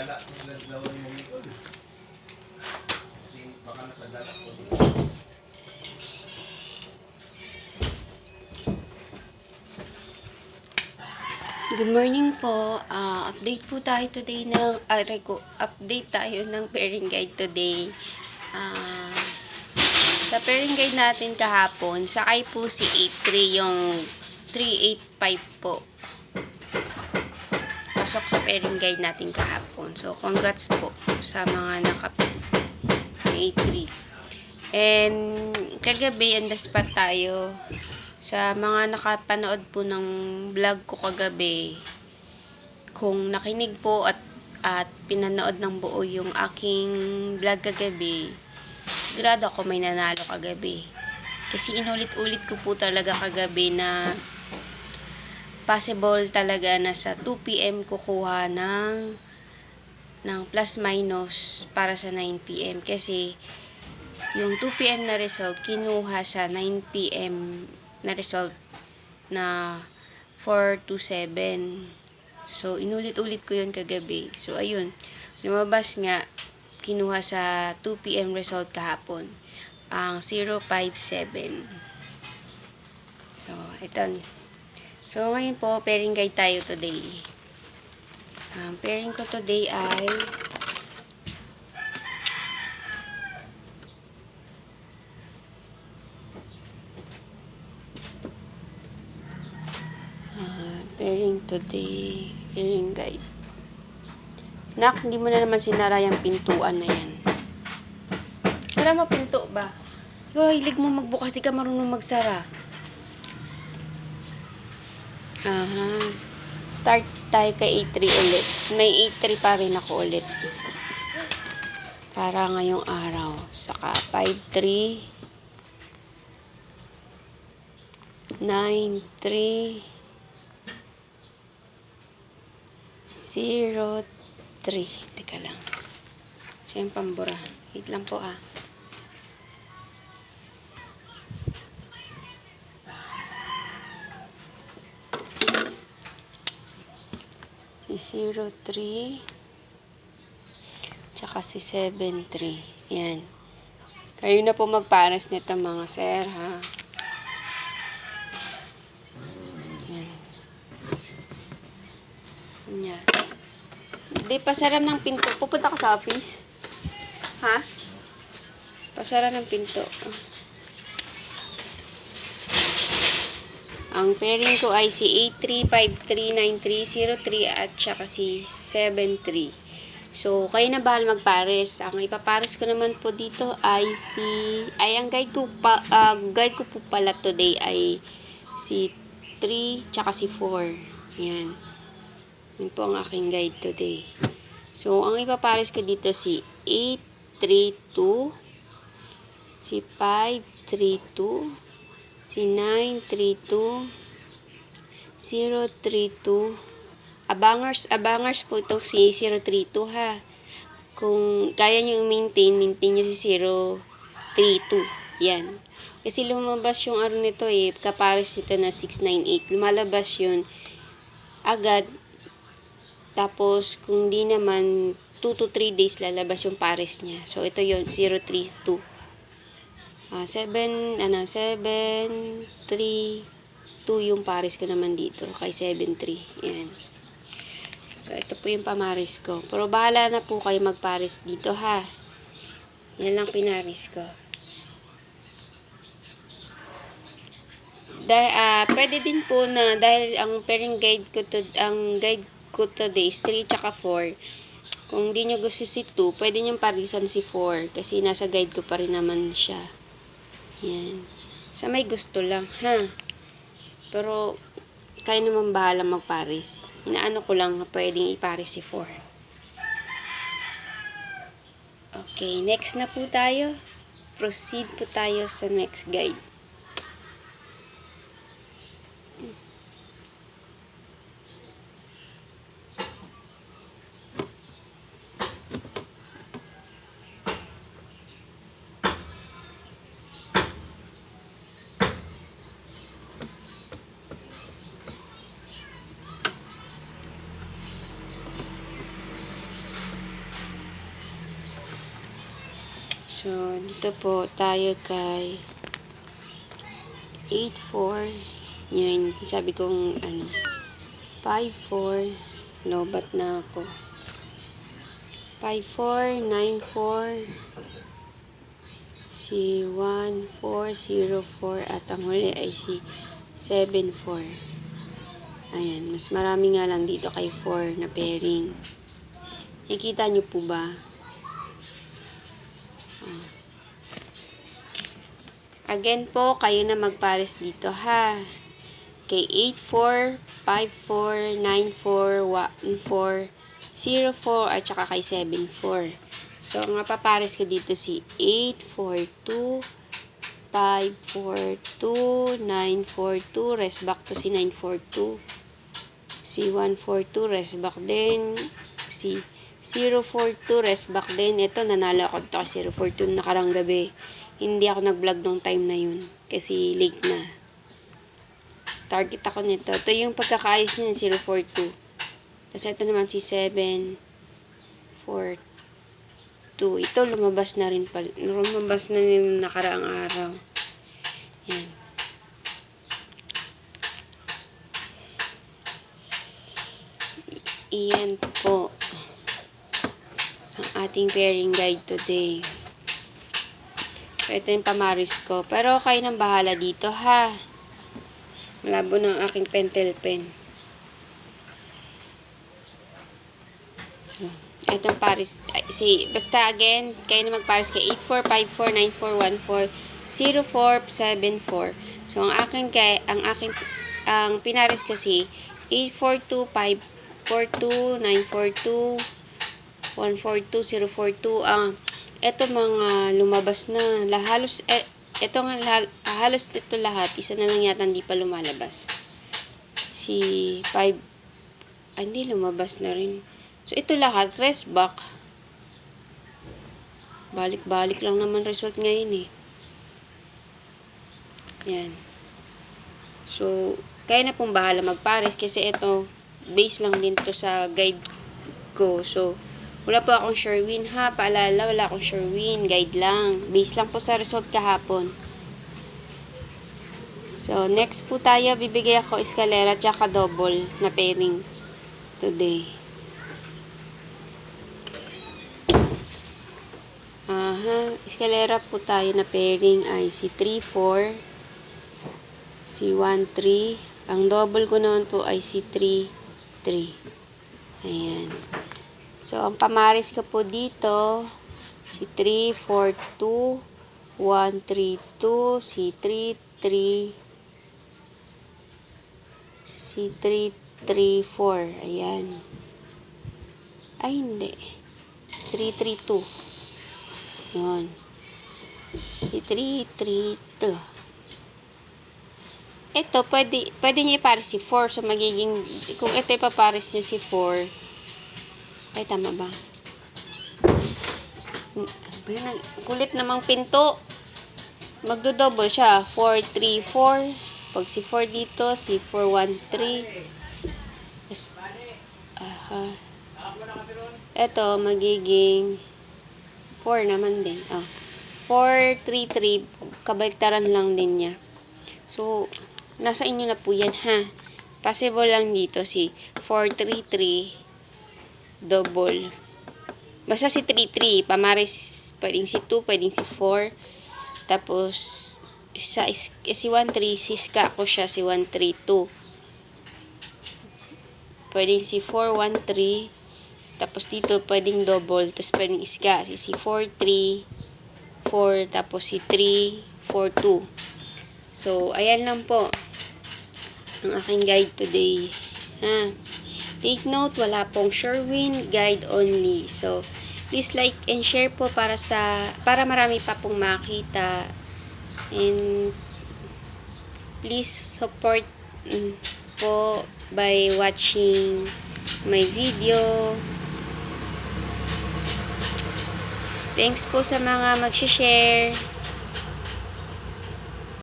gala, naglawan mo yun. Kasi baka nasa gala ko dito. Good morning po. Update po tayo today ng update tayo ng pairing guide today. Sa pairing guide natin kahapon, sakay po si 83 yung 385 po. Pasok sa pairing guide natin kahapon. So congrats po sa mga naka-83. And kagabi on the spot tayo. Sa mga nakapanood po ng vlog ko kagabi, kung nakinig po at pinanood ng buo yung aking vlog kagabi, sigurado ako may nanalo kagabi. Kasi inulit-ulit ko po talaga kagabi na possible talaga na sa 2 PM kukuha ng plus minus para sa 9 PM. Kasi yung 2 PM na result kinuha sa 9 PM na result na 427. So, inulit-ulit ko yun kagabi. So, ayun. Lumabas nga, kinuha sa 2 PM result kahapon. Ang 057. So, ito. So, ngayon po, pairing guide tayo today. Ang pairing ko today ay pairing guide. Nak, hindi mo na naman sinara yung pintuan na yan. Sara mo pinto ba? Ikaw, hilig mo magbukas, di ka marunong magsara. Start tayo kay 83 ulit. May 83 pa rin ako ulit. Para ngayong araw. Saka 53, 93, 03. Teka lang. Siya yung pamburahan. Wait lang po Si 03 tsaka si 73. Yan. Kayo na po magpares nito mga sir, ha? Yan. Yan. Hindi, pasara ng pinto. Pupunta ka sa office? Ha? Pasara ng pinto. Ang pairing ko ay si 83539303 at saka si 73. So, kayo na bahal magpares. Ang ipapares ko naman po dito ay ang guide ko po pala today ay si 3 tsaka si 4. Yan. Yan po ang aking guide today. So, ang ipapares ko dito si 832, si 532, si 932, 032. Abangers po itong si 032 ha. Kung kaya nyo maintain nyo si 032. Yan. Kasi lumabas yung nito kapares nito na 698. Lumalabas yun agad. Tapos, kung di naman, 2 to 3 days lalabas yung pares niya. So, ito yun, 032. 7, 3, 2 yung pares ko naman dito. Kay 73. Yan. So, ito po yung pamaris ko. Pero, bahala na po kayo magpares dito, ha. Yan lang pinaris ko. Pwede din po na, dahil ang pairing guide ko today is 3 tsaka 4. Kung di nyo gusto si 2, pwede nyo parisan si 4 kasi nasa guide ko pa rin naman siya. Yan. Sa may gusto lang, ha? Pero, kayo naman bahala magparis. Inaano ko lang na pwedeng iparis si 4. Okay, next na po tayo. Proceed po tayo sa next guide. So, dito po tayo kay 8-4. Yun, sabi kong 5-4. Lobat na ako. 5-4, 9-4. Si 1-4-0-4 at ang huli ay si 7-4. Ayan, mas marami nga lang dito kay 4 na pairing. Nakikita nyo po ba? Again po, kayo na magpares dito ha. Kay 8-4, 5-4, 9-4, 1-4, 0-4, at saka kay 7-4. So, ang mapapares ko dito si 8-4-2, 5-4-2, 9-4-2, rest back to si 9-4-2, si 1-4-2, rest back din, si 0-4-2, rest back din. Ito, nanalo ako dito kay 0-4-2 nakarang gabi. Hindi ako nag-vlog nung time na yun kasi late na. Target ako nito. Ito yung pagkakaayos niya ng 0-4-2. Tapos ito naman si 7-4-2. Ito lumabas na rin pala. Lumabas na rin nakaraang araw. Yan. Iyan po ang ating pairing guide today. Ito yung pamaris ko. Pero kayo nang bahala dito ha. Malabo ng aking pentel pen. So, itong paris. Basta again, kayo na magparis kay 8-4, 5-4, 9-4, 1-4, 0-4, 7-4. So, ang pinaris ko si 8-4-2, 5-4-2, 9-4-2, 1-4-2, 0-4-2. Eto mga lumabas na. Halos ito lahat. Isa na lang yata hindi pa lumalabas. Si 5. Hindi lumabas na rin. So, ito lahat. Rest back. Balik-balik lang naman result ngayon eh. Yan. So, kaya na pong bahala magpares. Kasi ito, base lang din to sa guide ko. So, wala po akong sure win ha. Paalala, wala akong sure win. Guide lang. Base lang po sa result kahapon. So, next po tayo. Bibigay ako eskalera tsaka double na pairing today. Eskalera po tayo na pairing ay si 3-4, si 1-3. Ang double ko naman po ay si 3-3. Ayan. So, ang pamaris ko po dito, si 3-4-2, 1-3-2, si 3-3, si 3-3-4. Ayan. Ay, hindi. 3-3-2. Yun. Si 3-3-2. Ito, pwede nyo iparis si 4. So, magiging, kung ito ipaparis nyo si 4, ay, tama ba? Kulit namang pinto. Magdo-double siya. 4-3-4. Pag si 4 dito, si 4-1-3. Ito, magiging 4 naman din. 4-3-3. Kabaliktaran lang din niya. So, nasa inyo na po yan, ha? Possible lang dito si 4-3-3. Double. Basta si 3-3. Pamaris, pwedeng si 2, pwedeng si 4. Tapos, si 1-3, siska ko siya, si 1-3-2. Pwedeng si 4-1-3. Tapos dito, pwedeng double. Tapos pwedeng iska. Si 4-3, 4, tapos si 3-4-2. So, ayan lang po ang aking guide today. Ha? Take note, wala pong sure win, guide only. So, please like and share po para marami pa pong makita. And please support po by watching my video. Thanks po sa mga mag-share.